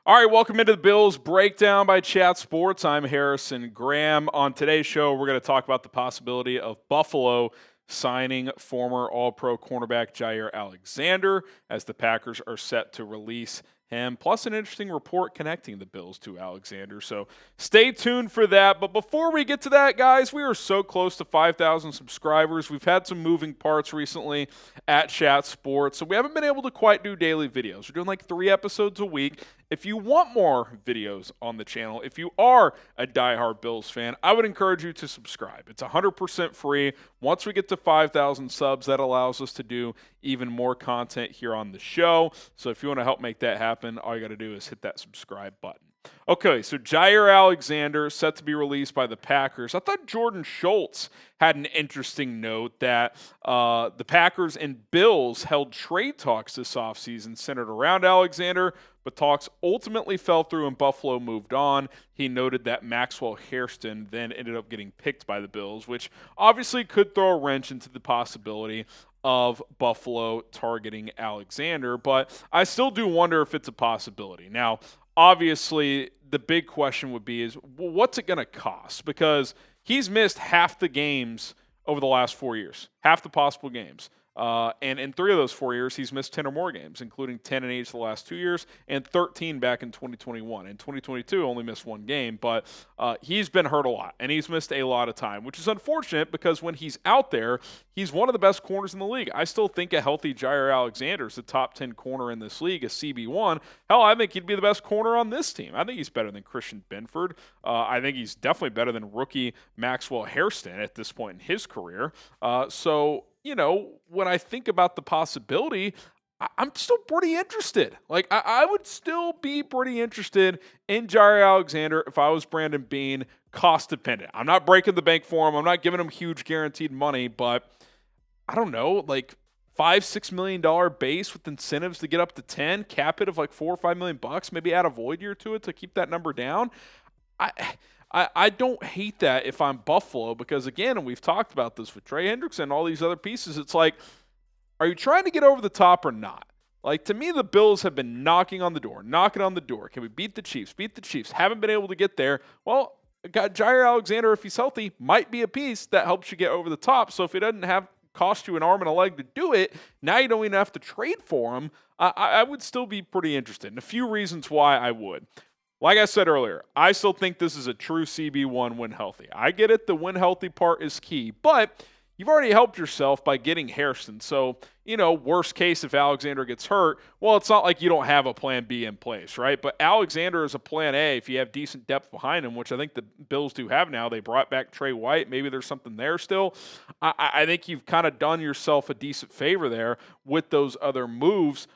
All right, welcome into the Bills Breakdown by Chat Sports. I'm Harrison Graham. On today's show, we're going to talk about the possibility of Buffalo signing former All-Pro cornerback Jaire Alexander as the Packers are set to release him, plus an interesting report connecting the Bills to Alexander. So stay tuned for that. But before we get to that, guys, we are so close to 5,000 subscribers. We've had some moving parts recently at Chat Sports, so we haven't been able to quite do daily videos. We're doing like 3 episodes a week. If you want more videos on the channel, if you are a diehard Bills fan, I would encourage you to subscribe. It's 100% free. Once we get to 5,000 subs, that allows us to do even more content here on the show. So if you want to help make that happen, all you got to do is hit that subscribe button. Okay, so Jaire Alexander set to be released by the Packers. I thought Jordan Schultz had an interesting note that the Packers and Bills held trade talks this offseason centered around Alexander, but talks ultimately fell through and Buffalo moved on. He noted that Maxwell Hairston then ended up getting picked by the Bills, which obviously could throw a wrench into the possibility of Buffalo targeting Alexander, but I still do wonder if it's a possibility. Now, obviously, the big question would be is, well, what's it going to cost? Because he's missed half the games over the last 4 years, half the possible games. And in 3 of those 4 years, he's missed 10 or more games, including 10 in each of the last 2 years and 13 back in 2021. In 2022, only missed 1 game, but he's been hurt a lot, and he's missed a lot of time, which is unfortunate because when he's out there, he's one of the best corners in the league. I still think a healthy Jaire Alexander is the top 10 corner in this league, a CB1. Hell, I think he'd be the best corner on this team. I think he's better than Christian Benford. I think he's definitely better than rookie Maxwell Hairston at this point in his career. You know, when I think about the possibility, I'm still pretty interested. Like, I would still be pretty interested in Jaire Alexander if I was Brandon Beane, cost dependent. I'm not breaking the bank for him. I'm not giving him huge guaranteed money, but I don't know, like $5-6 million base with incentives to get up to 10, cap it of like $4 or $5 million bucks, maybe add a void year to it to keep that number down. I don't hate that if I'm Buffalo because, again, and we've talked about this with Trey Hendrickson and all these other pieces, it's like, are you trying to get over the top or not? Like, to me, the Bills have been knocking on the door. Can we beat the Chiefs? Haven't been able to get there. Well, Jaire Alexander, if he's healthy, might be a piece that helps you get over the top. So if he doesn't cost you an arm and a leg to do it, now you don't even have to trade for him. I would still be pretty interested. And a few reasons why I would. Like I said earlier, I still think this is a true CB1 when healthy. I get it, the when healthy part is key, but you've already helped yourself by getting Hairston. So, worst case if Alexander gets hurt, well, it's not like you don't have a plan B in place, right? But Alexander is a plan A if you have decent depth behind him, which I think the Bills do have now. They brought back Trey White. Maybe there's something there still. I think you've kind of done yourself a decent favor there with those other moves.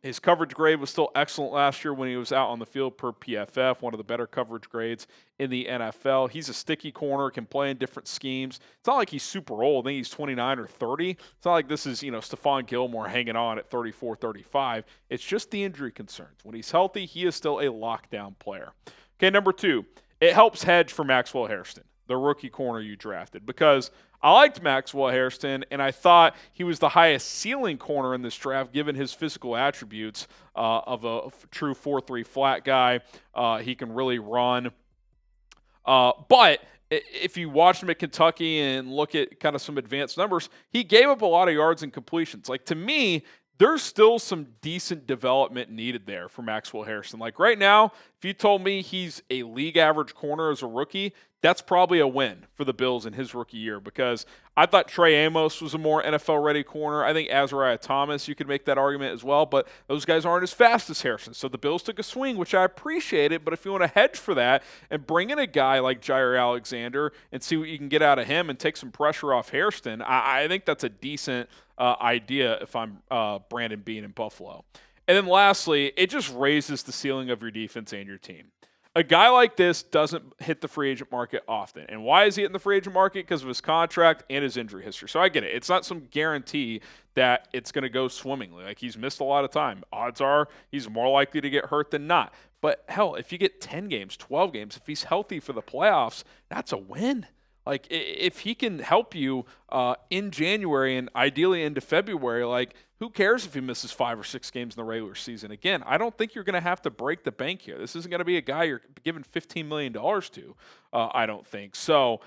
His coverage grade was still excellent last year when he was out on the field per PFF, one of the better coverage grades in the NFL. He's a sticky corner, can play in different schemes. It's not like he's super old. I think he's 29 or 30. It's not like this is, Stephon Gilmore hanging on at 34, 35. It's just the injury concerns. When he's healthy, he is still a lockdown player. Okay, number 2, it helps hedge for Maxwell Hairston, the rookie corner you drafted, because I liked Maxwell Hairston, and I thought he was the highest ceiling corner in this draft given his physical attributes of a true 4-3 flat guy. He can really run. But if you watch him at Kentucky and look at kind of some advanced numbers, he gave up a lot of yards and completions. Like, to me, there's still some decent development needed there for Maxwell Hairston. Like, right now, if you told me he's a league average corner as a rookie, that's probably a win for the Bills in his rookie year because I thought Trey Amos was a more NFL-ready corner. I think Azariah Thomas, you could make that argument as well, but those guys aren't as fast as Hairston. So the Bills took a swing, which I appreciate it, but if you want to hedge for that and bring in a guy like Jaire Alexander and see what you can get out of him and take some pressure off Hairston, I think that's a decent idea if I'm Brandon Beane in Buffalo. And then lastly, it just raises the ceiling of your defense and your team. A guy like this doesn't hit the free agent market often. And why is he hitting the free agent market? Because of his contract and his injury history. So I get it. It's not some guarantee that it's going to go swimmingly. Like, he's missed a lot of time. Odds are he's more likely to get hurt than not. But hell, if you get 10 games, 12 games, if he's healthy for the playoffs, that's a win. Like if he can help you in January and ideally into February, like who cares if he misses 5 or 6 games in the regular season? Again, I don't think you're going to have to break the bank here. This isn't going to be a guy you're giving $15 million to. I don't think so.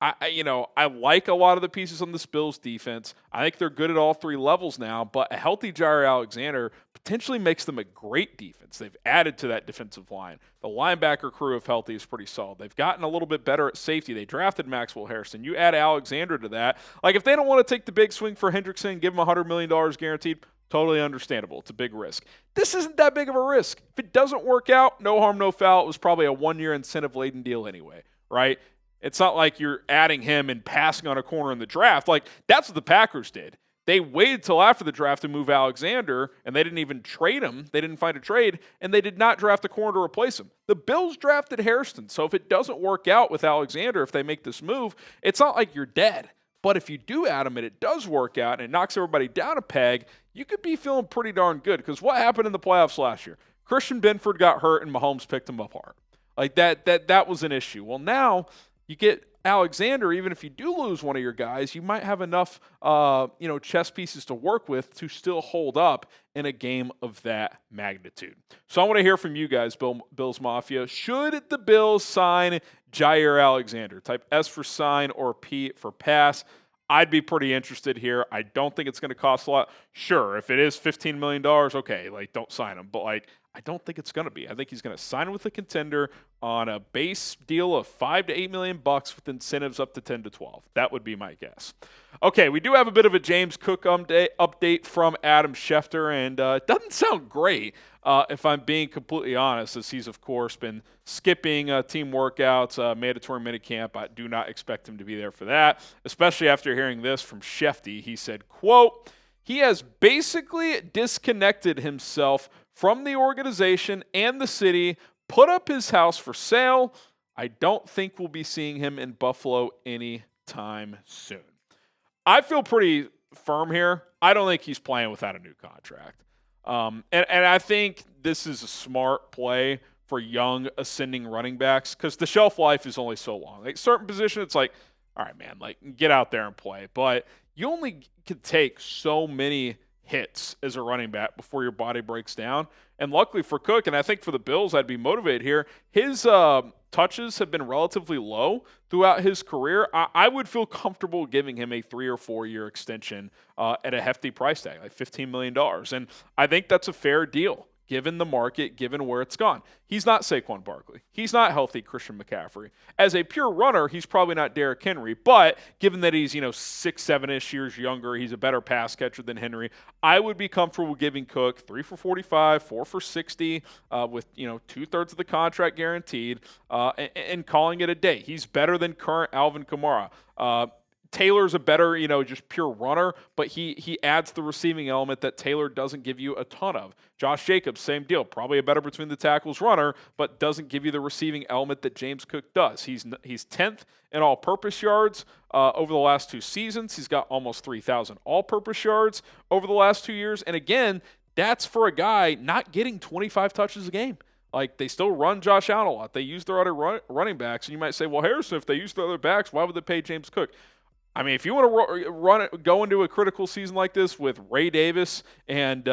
I like a lot of the pieces on this Bills defense. I think they're good at all 3 levels now, but a healthy Jaire Alexander potentially makes them a great defense. They've added to that defensive line. The linebacker crew, if healthy, is pretty solid. They've gotten a little bit better at safety. They drafted Maxwell Harrison. You add Alexander to that. Like, if they don't want to take the big swing for Hendrickson and give him $100 million guaranteed, totally understandable. It's a big risk. This isn't that big of a risk. If it doesn't work out, no harm, no foul. It was probably a 1-year incentive-laden deal anyway, right? It's not like you're adding him and passing on a corner in the draft. Like, that's what the Packers did. They waited till after the draft to move Alexander, and they didn't even trade him. They didn't find a trade, and they did not draft a corner to replace him. The Bills drafted Harrison, so if it doesn't work out with Alexander, if they make this move, it's not like you're dead. But if you do add him and it does work out and it knocks everybody down a peg, you could be feeling pretty darn good. Because what happened in the playoffs last year? Christian Benford got hurt, and Mahomes picked him apart. Like, that was an issue. Well, now you get Alexander. Even if you do lose one of your guys, you might have enough, chess pieces to work with to still hold up in a game of that magnitude. So I want to hear from you guys, Bills Mafia. Should the Bills sign Jaire Alexander? Type S for sign or P for pass. I'd be pretty interested here. I don't think it's going to cost a lot. Sure, if it is $15 million, okay, like, don't sign him. But, like, I don't think it's going to be. I think he's going to sign with a contender on a base deal of $5 to $8 million with incentives up to 10 to 12. That would be my guess. Okay, we do have a bit of a James Cook update from Adam Schefter, and it doesn't sound great if I'm being completely honest, as he's, of course, been skipping team workouts, mandatory minicamp. I do not expect him to be there for that, especially after hearing this from Schefty. He said, quote, "He has basically disconnected himself from the organization and the city, put up his house for sale. I don't think we'll be seeing him in Buffalo anytime soon." I feel pretty firm here. I don't think he's playing without a new contract. And I think this is a smart play for young ascending running backs because the shelf life is only so long. Like, certain position, it's like, all right, man, like, get out there and play. But you only can take so many hits as a running back before your body breaks down. And luckily for Cook, and I think for the Bills, I'd be motivated here, his touches have been relatively low throughout his career. I would feel comfortable giving him a 3 or 4 year extension at a hefty price tag, like $15 million. And I think that's a fair deal, given the market, given where it's gone. He's not Saquon Barkley. He's not healthy Christian McCaffrey. As a pure runner, he's probably not Derrick Henry, but given that he's, 6, 7-ish years younger, he's a better pass catcher than Henry, I would be comfortable giving Cook 3 for 45, 4 for 60, with, 2/3 of the contract guaranteed, and calling it a day. He's better than current Alvin Kamara. Taylor's a better, just pure runner, but he adds the receiving element that Taylor doesn't give you a ton of. Josh Jacobs, same deal. Probably a better between the tackles runner, but doesn't give you the receiving element that James Cook does. He's 10th in all-purpose yards over the last 2 seasons. He's got almost 3,000 all-purpose yards over the last 2 years. And again, that's for a guy not getting 25 touches a game. Like, they still run Josh Allen a lot. They use their other running backs. And you might say, well, Harrison, if they use their other backs, why would they pay James Cook? I mean, if you want to go into a critical season like this with Ray Davis and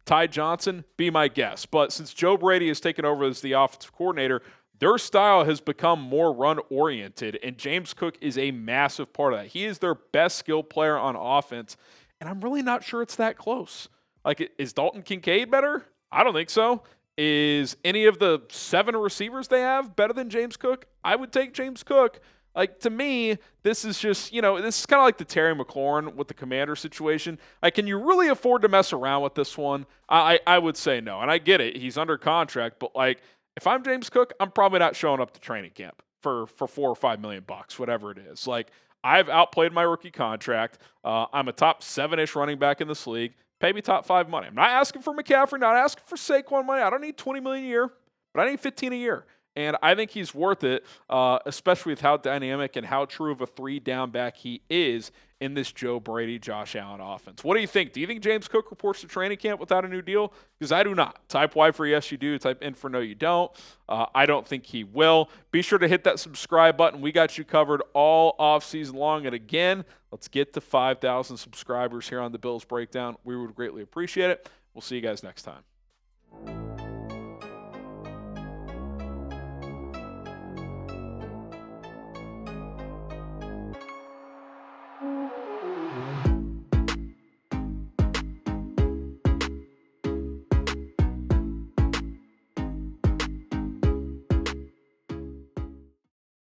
Ty Johnson, be my guest. But since Joe Brady has taken over as the offensive coordinator, their style has become more run-oriented, and James Cook is a massive part of that. He is their best skilled player on offense, and I'm really not sure it's that close. Like, is Dalton Kincaid better? I don't think so. Is any of the 7 receivers they have better than James Cook? I would take James Cook. Like, to me, this is just, this is kind of like the Terry McLaurin with the Commander situation. Like, can you really afford to mess around with this one? I would say no. And I get it. He's under contract. But, like, if I'm James Cook, I'm probably not showing up to training camp for $4 or $5 million, whatever it is. Like, I've outplayed my rookie contract. I'm a top 7-ish running back in this league. Pay me top 5 money. I'm not asking for McCaffrey, not asking for Saquon money. I don't need $20 million a year, but I need $15 a year. And I think he's worth it, especially with how dynamic and how true of a 3-down back he is in this Joe Brady, Josh Allen offense. What do you think? Do you think James Cook reports to training camp without a new deal? Because I do not. Type Y for yes, you do. Type N for no, you don't. I don't think he will. Be sure to hit that subscribe button. We got you covered all offseason long. And again, let's get to 5,000 subscribers here on the Bills Breakdown. We would greatly appreciate it. We'll see you guys next time.